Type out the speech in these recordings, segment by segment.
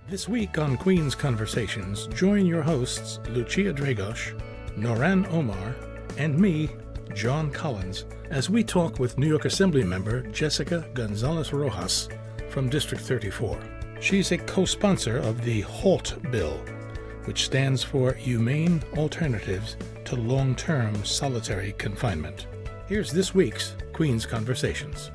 This week on Queen's Conversations, join your hosts Lucia Dragos, Noran Omar, and me, John Collins, as we talk with New York Assembly member Jessica Gonzalez Rojas from District 34. She's a co-sponsor of the HALT bill, which stands for Humane Alternatives to Long-Term Solitary Confinement. Here's this week's Queen's Conversations.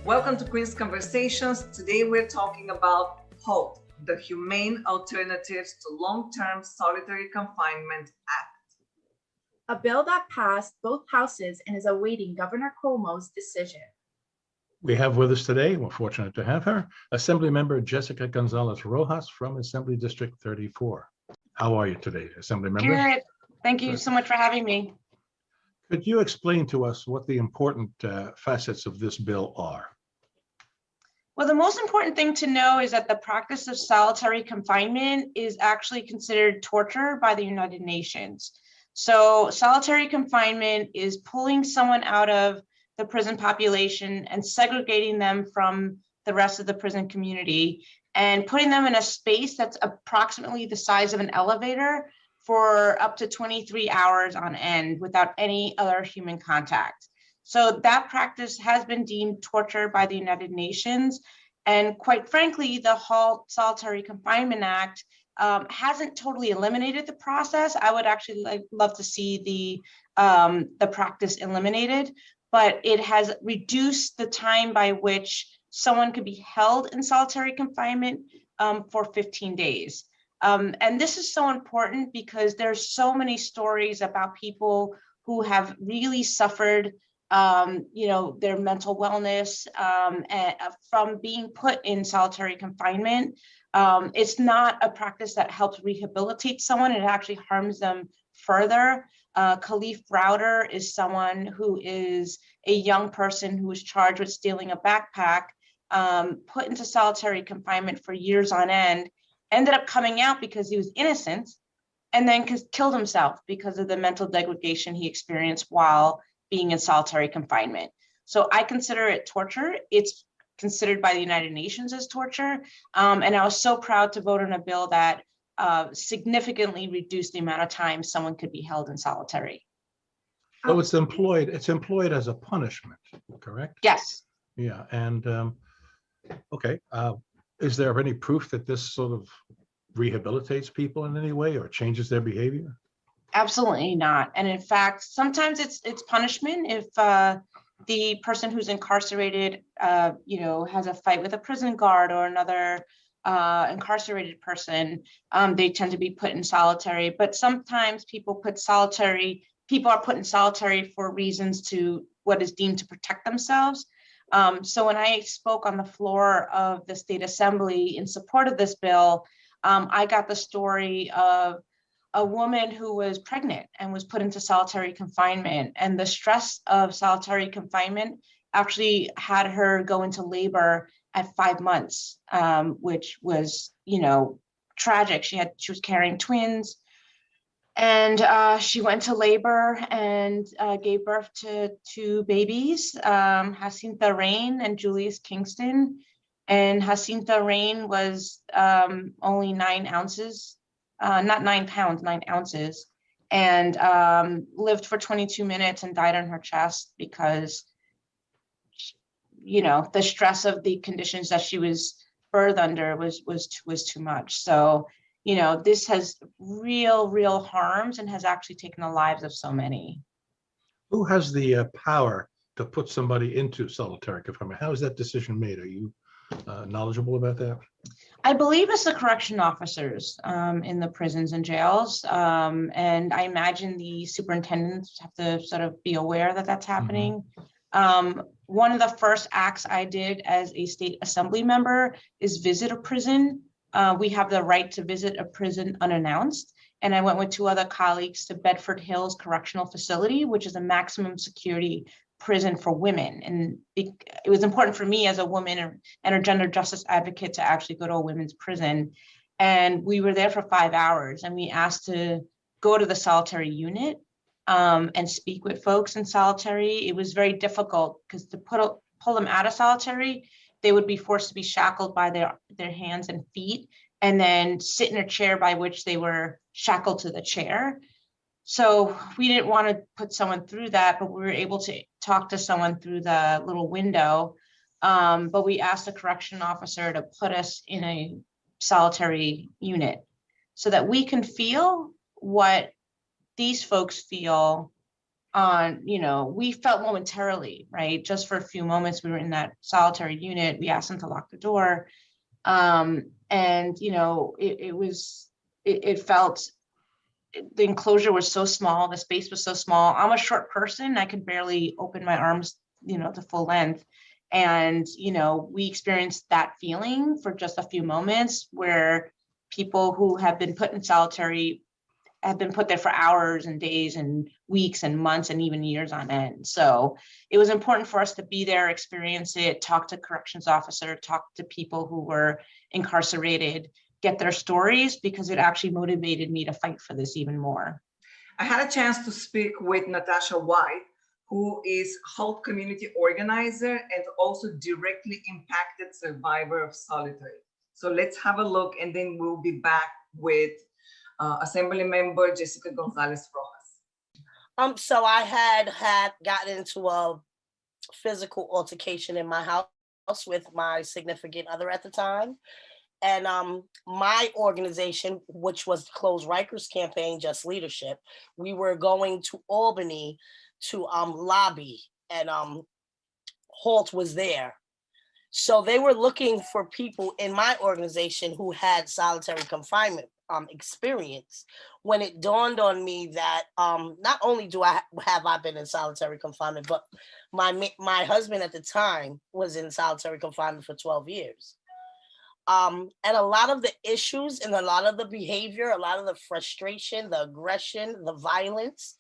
Welcome to Queen's Conversations. Today we're talking about HALT, the Humane Alternatives to Long-Term Solitary Confinement Act. A bill that passed both houses and is awaiting Governor Cuomo's decision. We have with us today, we're fortunate to have her, Assembly Member Jessica Gonzalez Rojas from Assembly District 34. How are you today, Assembly Member? Good. Thank you so much for having me. Could you explain to us what the important facets of this bill are? Well, the most important thing to know is that the practice of solitary confinement is actually considered torture by the United Nations. So solitary confinement is pulling someone out of the prison population and segregating them from the rest of the prison community and putting them in a space that's approximately the size of an elevator for up to 23 hours on end without any other human contact. So that practice has been deemed torture by the United Nations. And quite frankly, the HALT Solitary Confinement Act hasn't totally eliminated the process. I would actually love to see the practice eliminated, but it has reduced the time by which someone could be held in solitary confinement for 15 days. And this is so important because there's so many stories about people who have really suffered their mental wellness from being put in solitary confinement. It's not a practice that helps rehabilitate someone. It actually harms them further. Khalif Browder is someone who is a young person who was charged with stealing a backpack, put into solitary confinement for years on end, ended up coming out because he was innocent, and then killed himself because of the mental degradation he experienced while being in solitary confinement. So I consider it torture. It's considered by the United Nations as torture. And I was so proud to vote on a bill that significantly reduced the amount of time someone could be held in solitary. So it's employed as a punishment, correct? Yes. Yeah, and okay. Is there any proof that this sort of rehabilitates people in any way or changes their behavior? Absolutely not. And in fact, sometimes it's punishment if the person who's incarcerated, has a fight with a prison guard or another incarcerated person. They tend to be put in solitary. But sometimes people are put in solitary for reasons to what is deemed to protect themselves. So when I spoke on the floor of the State Assembly in support of this bill, I got the story of a woman who was pregnant and was put into solitary confinement, and the stress of solitary confinement actually had her go into labor at 5 months, which was, tragic. She was carrying twins, and she went to labor and gave birth to 2 babies, Jacinta Rain and Julius Kingston. And Jacinta Rain was only 9 ounces. Not 9 pounds, 9 ounces, and lived for 22 minutes and died on her chest because, the stress of the conditions that she was birthed under was too much. So, this has real harms and has actually taken the lives of so many. Who has the power to put somebody into solitary confinement? How is that decision made? Are you knowledgeable about that? I believe it's the correction officers in the prisons and jails. And I imagine the superintendents have to sort of be aware that that's happening. Mm-hmm. One of the first acts I did as a state assembly member is visit a prison. We have the right to visit a prison unannounced. And I went with 2 other colleagues to Bedford Hills Correctional Facility, which is a maximum security prison for women. And it was important for me as a woman and a gender justice advocate to actually go to a women's prison. And we were there for 5 hours, and we asked to go to the solitary unit and speak with folks in solitary. It was very difficult because to pull them out of solitary, they would be forced to be shackled by their hands and feet and then sit in a chair by which they were shackled to the chair. So we didn't want to put someone through that, but we were able to talk to someone through the little window. But we asked the correction officer to put us in a solitary unit so that we can feel what these folks feel on, we felt momentarily, right? Just for a few moments, we were in that solitary unit. We asked them to lock the door. And, it felt, the enclosure was so small, the space was so small. I'm a short person. I could barely open my arms, to full length. And, we experienced that feeling for just a few moments where people who have been put in solitary have been put there for hours and days and weeks and months and even years on end. So it was important for us to be there, experience it, talk to corrections officer, talk to people who were incarcerated, get their stories, because it actually motivated me to fight for this even more. I had a chance to speak with Natasha White, who is Hope community organizer and also directly impacted survivor of solitary. So let's have a look, and then we'll be back with Assembly Member Jessica Gonzalez Rojas. So I had gotten into a physical altercation in my house with my significant other at the time. And my organization, which was the Close Rikers Campaign, Just Leadership, we were going to Albany to lobby, and Halt was there. So they were looking for people in my organization who had solitary confinement experience. When it dawned on me that not only have I been in solitary confinement, but my husband at the time was in solitary confinement for 12 years. And a lot of the issues and a lot of the behavior, a lot of the frustration, the aggression, the violence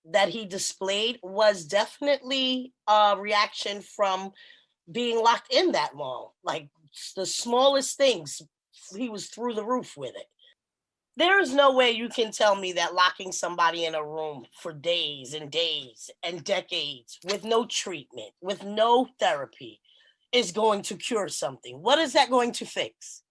that he displayed was definitely a reaction from being locked in that long. Like the smallest things, he was through the roof with it. There is no way you can tell me that locking somebody in a room for days and days and decades with no treatment, with no therapy, is going to cure something. What is that going to fix?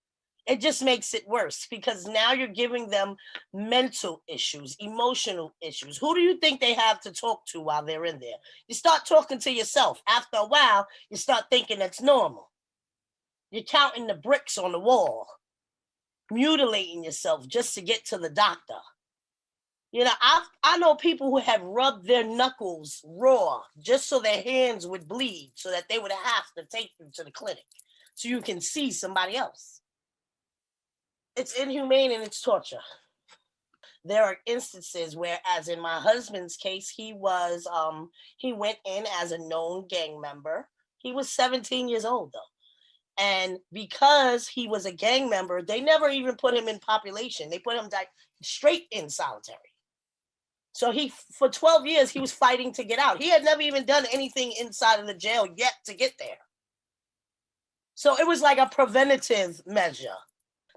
It just makes it worse, because now you're giving them mental issues, emotional issues. Who do you think they have to talk to while they're in there? You start talking to yourself. After a while, you start thinking that's normal. You're counting the bricks on the wall, mutilating yourself just to get to the doctor. I know people who have rubbed their knuckles raw just so their hands would bleed, so that they would have to take them to the clinic so you can see somebody else. It's inhumane and it's torture. There are instances where, as in my husband's case, he went in as a known gang member. He was 17 years old though. And because he was a gang member, they never even put him in population. They put him straight in solitary. So for 12 years, he was fighting to get out. He had never even done anything inside of the jail yet to get there. So it was like a preventative measure.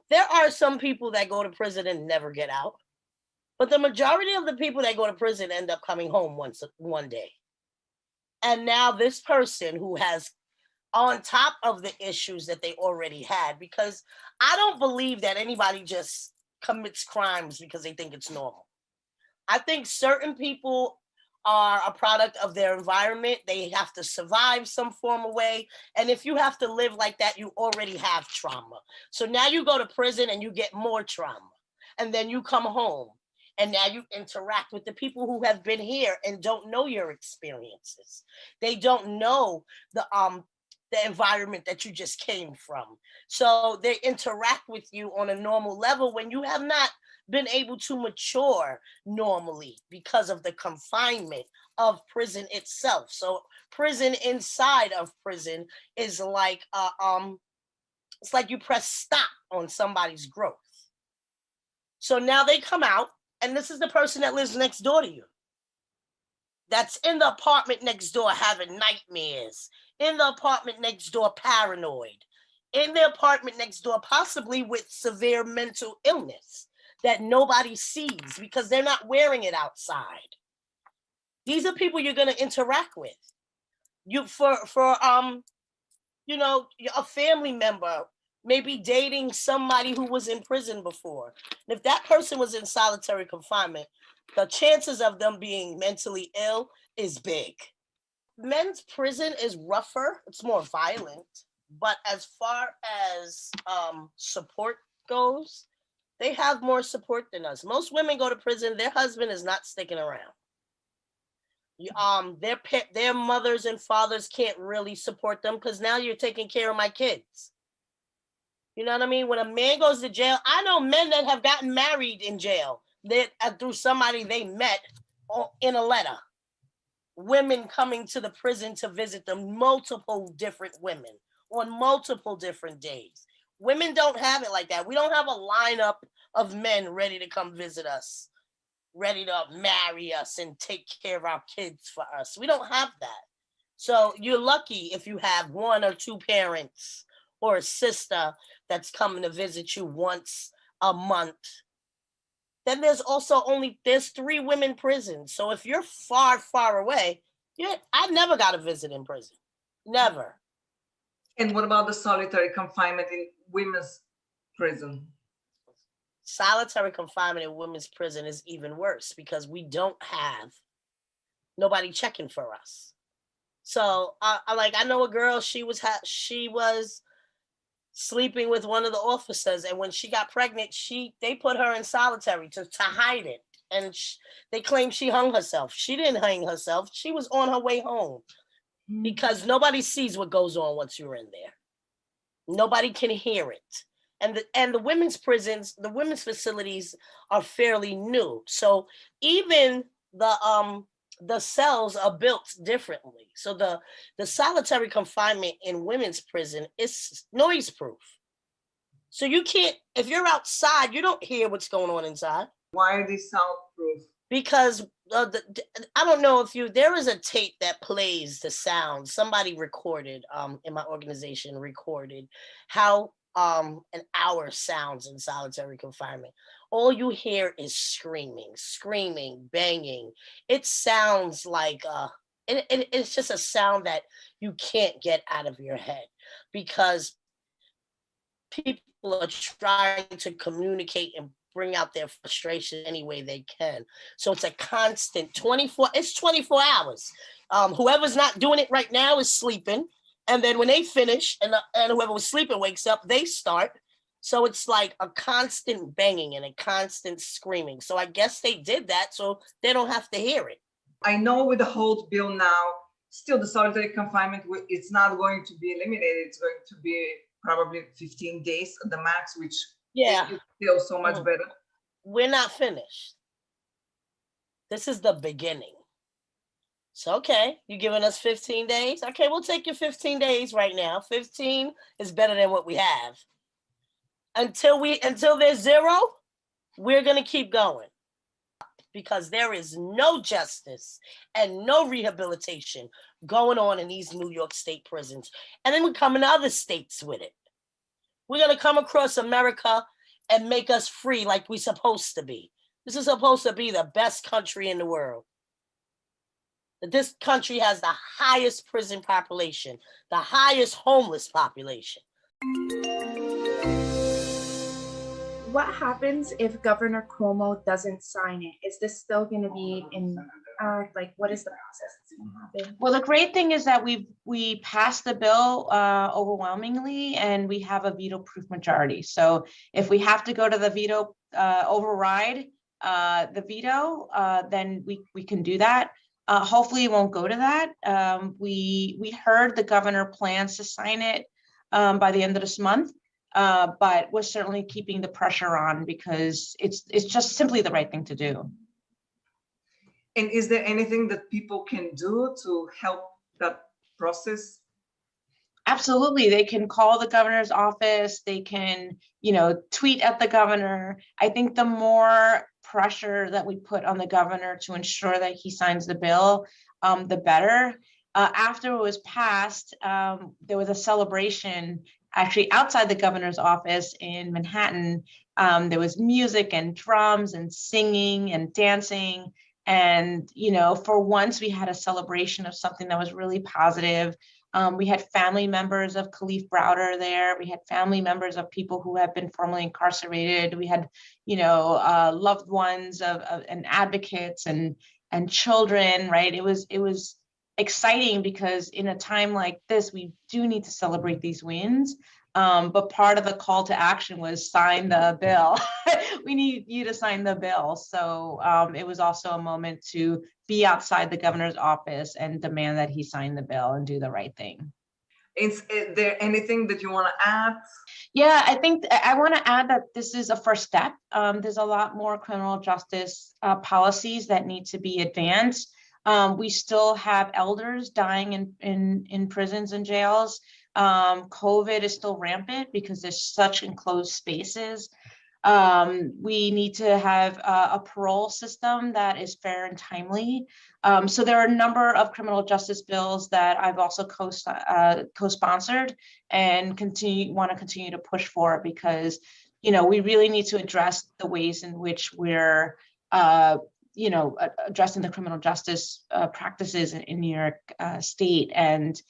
There are some people that go to prison and never get out, but the majority of the people that go to prison end up coming home one day. And now this person who has, on top of the issues that they already had, because I don't believe that anybody just commits crimes because they think it's normal. I think certain people are a product of their environment. They have to survive some form of way. And if you have to live like that, you already have trauma. So now you go to prison and you get more trauma. And then you come home and now you interact with the people who have been here and don't know your experiences. They don't know the environment that you just came from. So they interact with you on a normal level when you have not been able to mature normally because of the confinement of prison itself. So prison inside of prison is like it's like you press stop on somebody's growth. So now they come out, and this is the person that lives next door to you, that's in the apartment next door having nightmares, in the apartment next door paranoid, in the apartment next door possibly with severe mental illness that nobody sees because they're not wearing it outside. These are people you're going to interact with. A family member maybe dating somebody who was in prison before. And if that person was in solitary confinement, the chances of them being mentally ill is big. Men's prison is rougher, it's more violent, but as far as support goes, they have more support than us. Most women go to prison, their husband is not sticking around. Their mothers and fathers can't really support them because now you're taking care of my kids. You know what I mean? When a man goes to jail, I know men that have gotten married in jail that through somebody they met in a letter. Women coming to the prison to visit them, multiple different women on multiple different days. Women don't have it like that. We don't have a lineup of men ready to come visit us, ready to marry us and take care of our kids for us. We don't have that. So you're lucky if you have one or two parents or a sister that's coming to visit you once a month. Then there's also there's 3 women prisons. So if you're far, far away, I never got a visit in prison. Never. And what about the solitary confinement in women's prison? Solitary confinement in women's prison is even worse because we don't have nobody checking for us. So I know a girl, she was sleeping with one of the officers, and when she got pregnant, they put her in solitary to hide it, and they claim she hung herself. She didn't hang herself. She was on her way home because nobody sees what goes on once you're in there. Nobody can hear it. And the women's prisons, the women's facilities are fairly new, so even the cells are built differently. So the solitary confinement in women's prison is noise proof. So you can't, if you're outside, you don't hear what's going on inside. Why are they soundproof? Because I don't know if there is a tape that plays the sound. Somebody recorded, in my organization recorded how an hour sounds in solitary confinement. All you hear is screaming, banging. It sounds like it's just a sound that you can't get out of your head because people are trying to communicate and bring out their frustration any way they can. So it's a constant 24 hours. Whoever's not doing it right now is sleeping. And then when they finish and whoever was sleeping wakes up, they start. So it's like a constant banging and a constant screaming. So I guess they did that so they don't have to hear it. I know with the whole bill now, still the solitary confinement, it's not going to be eliminated. It's going to be probably 15 days at the max, which is still so much better. We're not finished. This is the beginning. So, okay, you're giving us 15 days? Okay, we'll take your 15 days right now. 15 is better than what we have. Until there's 0, we're going to keep going because there is no justice and no rehabilitation going on in these New York State prisons. And then we come in other states with it. We're going to come across America and make us free like we're supposed to be. This is supposed to be the best country in the world. This country has the highest prison population, the highest homeless population. What happens if Governor Cuomo doesn't sign it? Is this still going to be in like what is the process that's going to happen? Well, the great thing is that we passed the bill overwhelmingly, and we have a veto-proof majority. So if we have to go to the veto override the veto, then we can do that. Hopefully, it won't go to that. We heard the governor plans to sign it by the end of this month. But we're certainly keeping the pressure on because it's just simply the right thing to do. And is there anything that people can do to help that process? Absolutely. They can call the governor's office. They can, tweet at the governor. I think the more pressure that we put on the governor to ensure that he signs the bill, the better. After it was passed, there was a celebration actually outside the governor's office in Manhattan. There was music and drums and singing and dancing. And, for once we had a celebration of something that was really positive. We had family members of Khalif Browder there. We had family members of people who have been formerly incarcerated. We had, loved ones and advocates and children, right? It was exciting because in a time like this, we do need to celebrate these wins. But part of the call to action was sign the bill. We need you to sign the bill. So it was also a moment to be outside the governor's office and demand that he sign the bill and do the right thing. Is there anything that you want to add? Yeah, I think I want to add that this is a first step. There's a lot more criminal justice policies that need to be advanced. We still have elders dying in prisons and jails. COVID is still rampant because there's such enclosed spaces. We need to have a parole system that is fair and timely. So there are a number of criminal justice bills that I've also co-sponsored and want to continue to push for, because we really need to address the ways in which we're addressing the criminal justice practices in New York State, and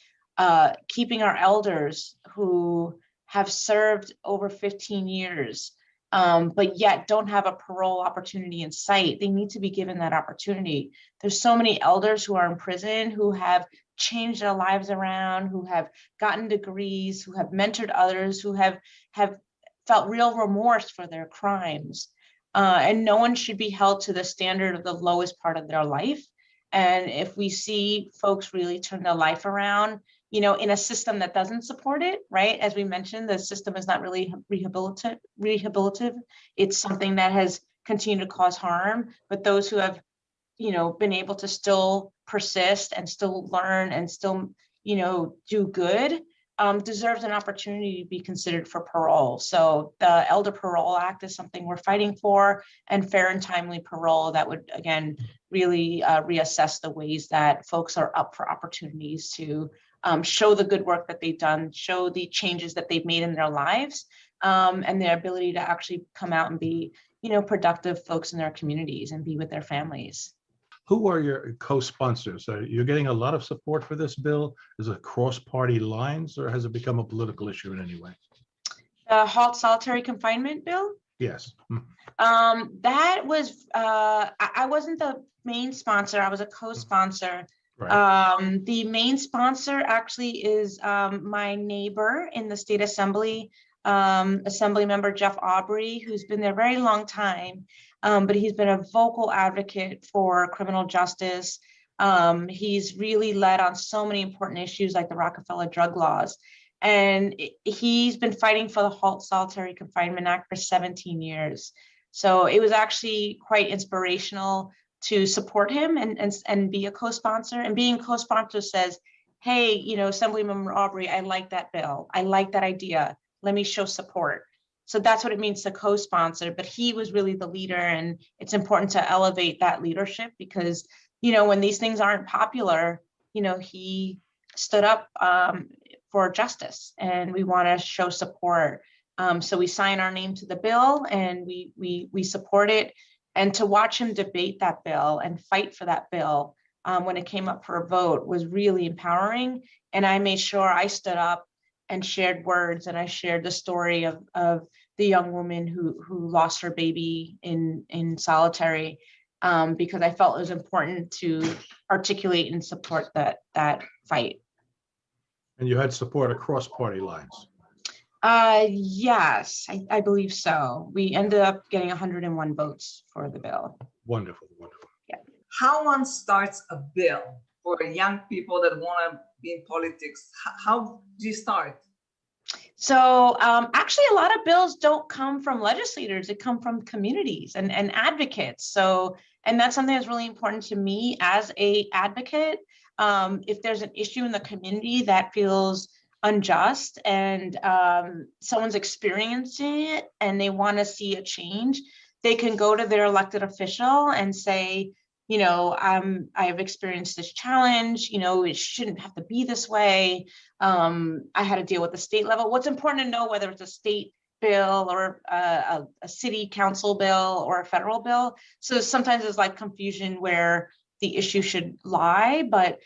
keeping our elders who have served over 15 years, but yet don't have a parole opportunity in sight. They need to be given that opportunity. There's so many elders who are in prison who have changed their lives around, who have gotten degrees, who have mentored others, who have felt real remorse for their crimes. And no one should be held to the standard of the lowest part of their life. And if we see folks really turn their life around, in a system that doesn't support it, right? As we mentioned, the system is not really rehabilitative. It's something that has continued to cause harm. But those who have, been able to still persist and still learn and still, do good, deserves an opportunity to be considered for parole. So the Elder Parole Act is something we're fighting for, and fair and timely parole that would, again, really reassess the ways that folks are up for opportunities to show the good work that they've done, show the changes that they've made in their lives, and their ability to actually come out and be, productive folks in their communities and be with their families. Who are your co-sponsors? You're getting a lot of support for this bill. Is it cross-party lines, or has it become a political issue in any way? The Halt Solitary Confinement bill? Yes. That was, I wasn't the main sponsor. I was a co-sponsor. Right. The main sponsor actually is my neighbor in the state assembly, Assembly Member Jeff Aubrey, who's been there a very long time, but he's been a vocal advocate for criminal justice. He's really led on so many important issues like the Rockefeller drug laws. And he's been fighting for the Halt Solitary Confinement Act for 17 years. So it was actually quite inspirational to support him and be a co-sponsor. And being co-sponsor says, hey, Assemblymember Aubrey, I like that bill. I like that idea. Let me show support. So that's what it means to co-sponsor. But he was really the leader, and it's important to elevate that leadership because, when these things aren't popular, he stood up for justice, and we want to show support. So we sign our name to the bill, and we support it. And to watch him debate that bill and fight for that bill when it came up for a vote was really empowering. And I made sure I stood up and shared words, and I shared the story of the young woman who lost her baby in solitary, because I felt it was important to articulate and support that fight. And you had support across party lines. Yes, I believe so. We ended up getting 101 votes for the bill. Wonderful, wonderful. Yeah. How one starts a bill for young people that want to be in politics? How do you start? So actually, a lot of bills don't come from legislators. They come from communities and advocates. So, and that's something that's really important to me as a advocate. If there's an issue in the community that feels unjust and someone's experiencing it and they want to see a change, they can go to their elected official and say, I have experienced this challenge, it shouldn't have to be this way. I had to deal with the state level. What's important to know, whether it's a state bill or a city council bill or a federal bill. So sometimes there's like confusion where the issue should lie, but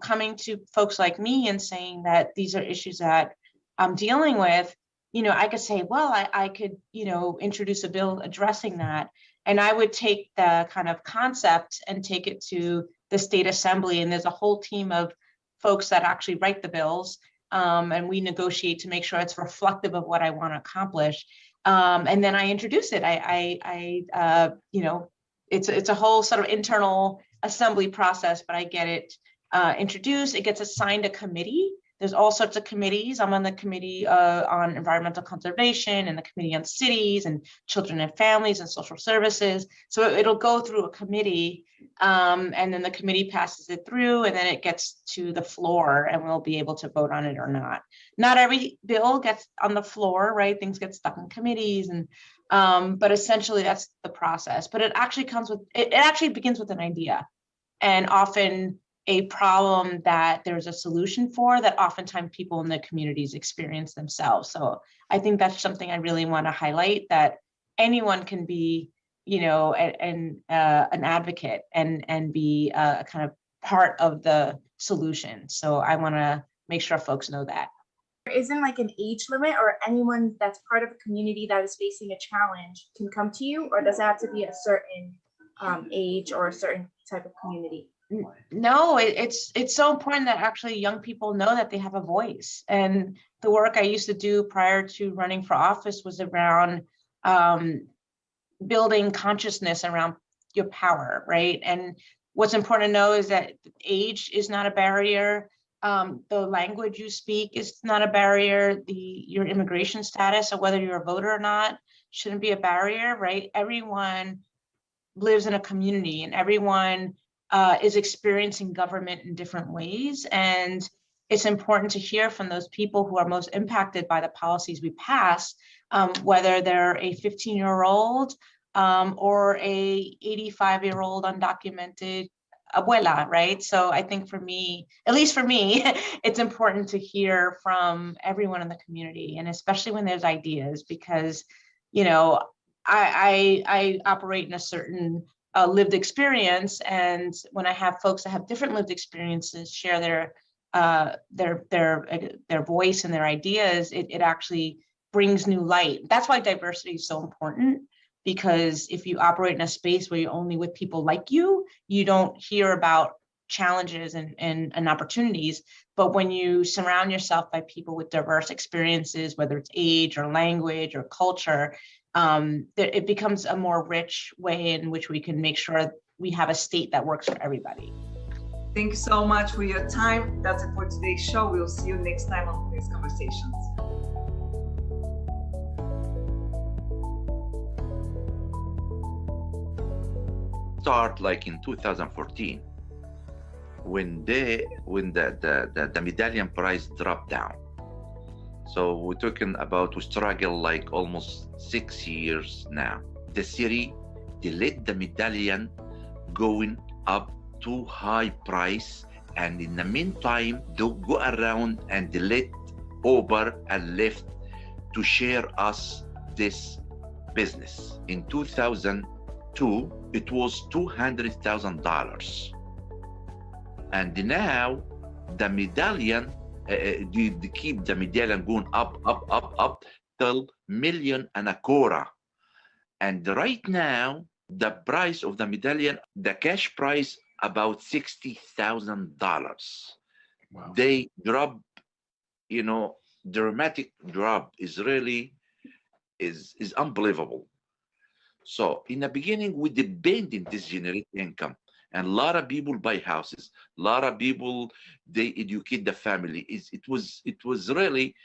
coming to folks like me and saying that these are issues that I'm dealing with, I could say, well, I could, introduce a bill addressing that. And I would take the kind of concept and take it to the state assembly. And there's a whole team of folks that actually write the bills. And we negotiate to make sure it's reflective of what I want to accomplish. And then I introduce it. It's a whole sort of internal assembly process, but I get it introduced. It gets assigned a committee. There's all sorts of committees. I'm on the committee on environmental conservation and the committee on cities and children and families and social services. So it'll go through a committee, and then the committee passes it through, and then it gets to the floor, and we'll be able to vote on it or not. Not every bill gets on the floor, right? Things get stuck in committees, and but essentially that's the process. But it actually begins with an idea, and often a problem that there's a solution for that oftentimes people in the communities experience themselves. So I think that's something I really want to highlight, that anyone can be, an advocate and be a kind of part of the solution. So I want to make sure folks know that. There isn't like an age limit, or anyone that's part of a community that is facing a challenge can come to you, or does it have to be a certain age or a certain type of community? No, it's so important that actually young people know that they have a voice. And the work I used to do prior to running for office was around building consciousness around your power, right? And what's important to know is that age is not a barrier. The language you speak is not a barrier. Your immigration status, or whether you're a voter or not, shouldn't be a barrier, right? Everyone lives in a community, and everyone is experiencing government in different ways. And it's important to hear from those people who are most impacted by the policies we pass, whether they're a 15-year-old or a 85-year-old undocumented abuela, right? So I think for me, at least for me, it's important to hear from everyone in the community, and especially when there's ideas, because, I operate in a certain lived experience, and when I have folks that have different lived experiences share their voice and their ideas, it actually brings new light. That's why diversity is so important, because if you operate in a space where you're only with people like you don't hear about challenges and opportunities. But when you surround yourself by people with diverse experiences, whether it's age or language or culture, it becomes a more rich way in which we can make sure we have a state that works for everybody. Thank you so much for your time. That's it for today's show. We'll see you next time on Police Conversations. Start like in 2014 when the medallion price dropped down. So we're talking about, we struggle like almost 6 years now. The city, they let the medallion going up too high price, and in the meantime they go around and they let Uber and Lyft to share us this business. In 2002 it was $200,000, and now the medallion they keep the medallion going up till $1.25 million. And right now the price of the medallion, the cash price, about $60,000. Wow. They drop, dramatic drop is really is unbelievable. So in the beginning, we depend on this generate income, and a lot of people buy houses. A lot of people, they educate the family. It was really,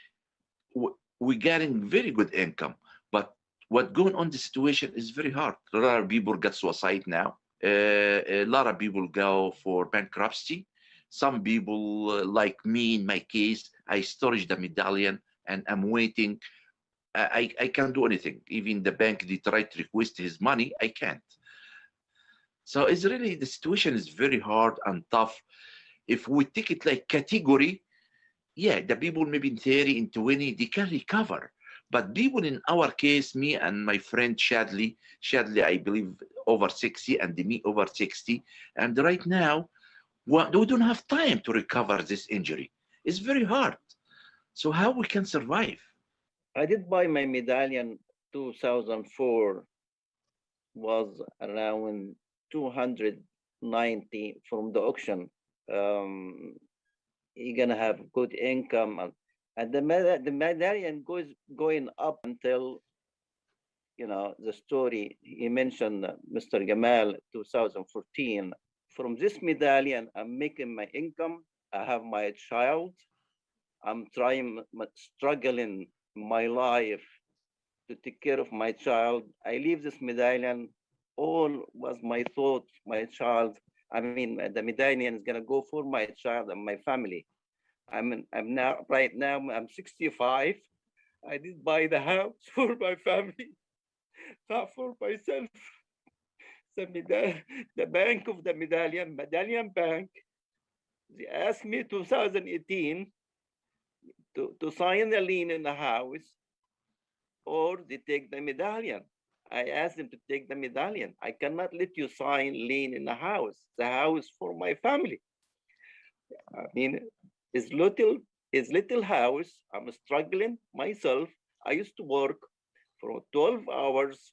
we're getting very good income. But what going on, the situation is very hard. A lot of people get suicide now. A lot of people go for bankruptcy. Some people, like me in my case, I storage the medallion and I'm waiting. I can't do anything. Even the bank, they try to request his money, I can't. So it's really, the situation is very hard and tough. If we take it like category, yeah, the people maybe in 30, in 20, they can recover. But people in our case, me and my friend Shadley, I believe over 60, and me over 60, and right now we don't have time to recover this injury. It's very hard. So how we can survive? I did buy my medallion 2004, was around 290 from the auction. You're gonna have good income, and the medallion going up until, you know, the story he mentioned, Mr. Gamal, 2014. From this medallion, I'm making my income. I have my child. I'm struggling my life to take care of my child. I leave this medallion. All was my thought, my child. I mean, the medallion is gonna go for my child and my family. I'm now, right now, I'm 65. I did buy the house for my family, not for myself. The bank of the medallion bank, they asked me 2018 to sign the lien in the house, or they take the medallion. I asked them to take the medallion. I cannot let you sign lien in the house. The house for my family. I mean, his little house. I'm struggling myself. I used to work for 12 hours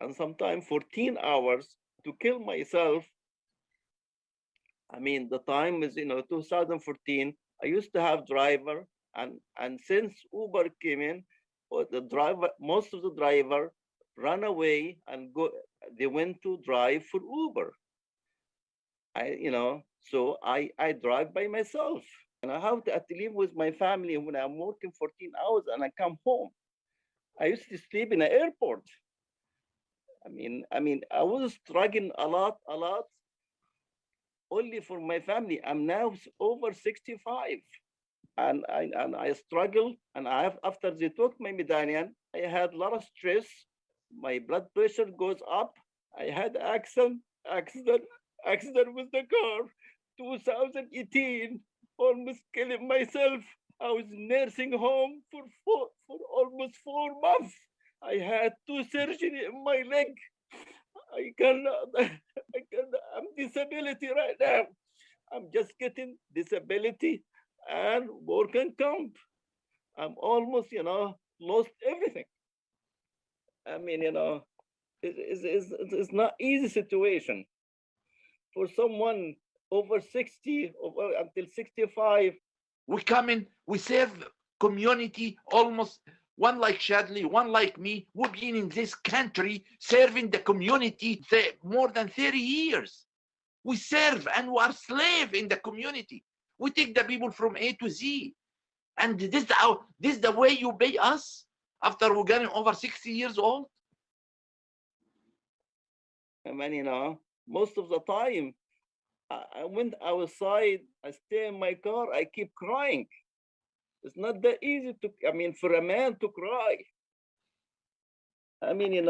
and sometimes 14 hours to kill myself. I mean, the time is, 2014. I used to have driver, and since Uber came in, most of the driver ran away and they went to drive for Uber. So I drive by myself, and I have to live with my family when I'm working 14 hours and I come home. I used to sleep in the airport. I mean, I was struggling a lot, only for my family. I'm now over 65, and I struggle. And after they took my medallion, I had a lot of stress. My blood pressure goes up. I had accident with the car, 2018, almost killing myself. I was nursing home for almost 4 months. I had 2 surgery in my leg. I'm disability right now. I'm just getting disability and working comp. I'm almost, lost everything. I mean, it's not easy situation for someone over 60 or until 65. We come in, we serve community, almost one like Shadley, one like me. We've been in this country serving the community more than 30 years. We serve and we are slave in the community. We take the people from A to Z. And this is the way you pay us after we're getting over 60 years old? I mean, most of the time, I went outside, I stay in my car, I keep crying. It's not that easy for a man to cry. I mean,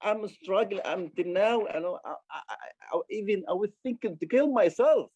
I'm struggling until now. I was thinking to kill myself.